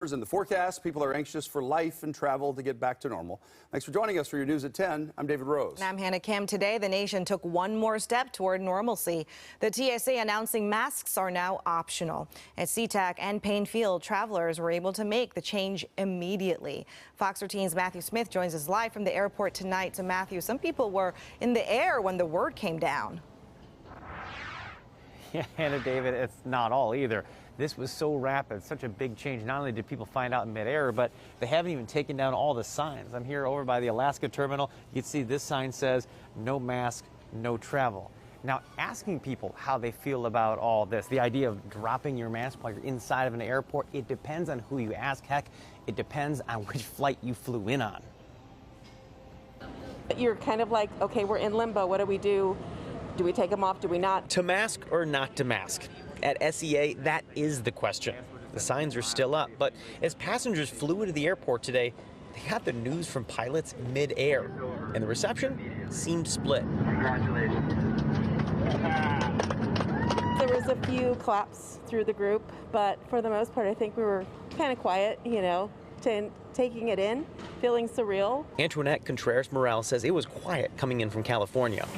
In the forecast, people are anxious for life and travel to get back to normal. Thanks for joining us for your news at 10. I'm David Rose. And I'm Hannah Kim. Today, the nation took one more step toward normalcy. The TSA announcing masks are now optional. At SeaTac and Payne Field, travelers were able to make the change immediately. Fox 13's Matthew Smith joins us live from the airport tonight. So, Matthew, some people were in the air when the word came down. Yeah, Hannah, David, it's not all either. This was so rapid, such a big change. Not only did people find out in midair, but they haven't even taken down all the signs. I'm here over by the Alaska terminal. You can see this sign says, no mask, no travel. Now, asking people how they feel about all this, the idea of dropping your mask while you're inside of an airport, it depends on who you ask. Heck, it depends on which flight you flew in on. You're kind of like, okay, we're in limbo. What do we do? Do we take them off? Do we not? To mask or not to mask? At SEA, that is the question. The signs are still up, but as passengers flew into the airport today, they got the news from pilots mid-air, and the reception seemed split. Congratulations. There was a few claps through the group, but for the most part, I think we were kind of quiet, taking it in, feeling surreal. Antoinette Contreras-Morel says it was quiet coming in from California.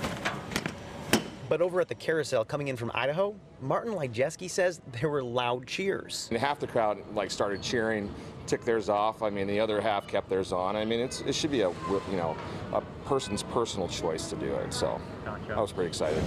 But over at the carousel coming in from Idaho, Martin Lyjeski says there were loud cheers. And half the crowd started cheering, took theirs off. I mean, the other half kept theirs on. I mean, it should be a person's personal choice to do it. So I was pretty excited.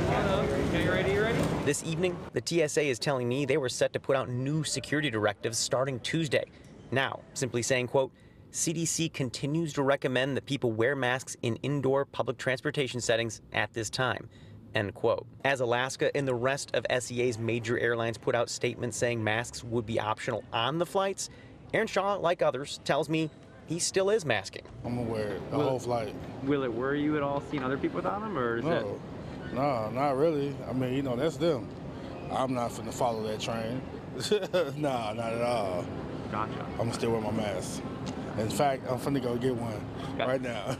You ready? This evening, the TSA is telling me they were set to put out new security directives starting Tuesday. Now, simply saying, quote, CDC continues to recommend that people wear masks in indoor public transportation settings at this time. End quote. As Alaska and the rest of SEA's major airlines put out statements saying masks would be optional on the flights, Aaron Shaw, like others, tells me he still is masking. I'm gonna wear it the whole flight. Will it worry you at all seeing other people without them, or is No, not really. I mean, that's them. I'm not finna follow that train. Nah, not at all. Gotcha. I'm gonna still wear my mask. In fact, I'm finna go get one right now.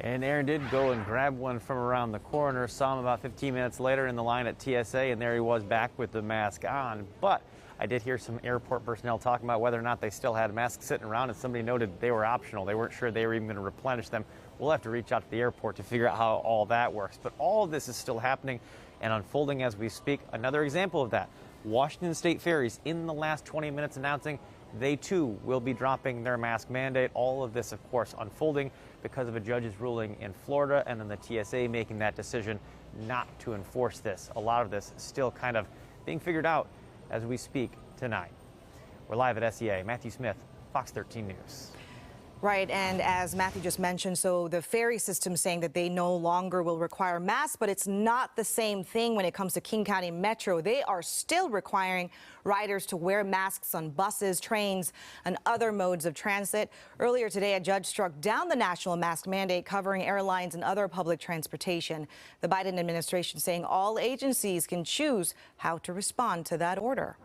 And Aaron did go and grab one from around the corner, saw him about 15 minutes later in the line at TSA, and there he was back with the mask on. But I did hear some airport personnel talking about whether or not they still had masks sitting around, and somebody noted they were optional. They weren't sure they were even going to replenish them. We'll have to reach out to the airport to figure out how all that works. But all of this is still happening and unfolding as we speak. Another example of that, Washington State Ferries in the last 20 minutes announcing they too will be dropping their mask mandate. All of this, of course, unfolding because of a judge's ruling in Florida and then the TSA making that decision not to enforce this. A lot of this still kind of being figured out as we speak tonight. We're live at SEA. Matthew Smith, Fox 13 News. Right, and as Matthew just mentioned, so the ferry system saying that they no longer will require masks, but it's not the same thing when it comes to King County Metro. They are still requiring riders to wear masks on buses, trains, and other modes of transit. Earlier today, a judge struck down the national mask mandate covering airlines and other public transportation. The Biden administration saying all agencies can choose how to respond to that order.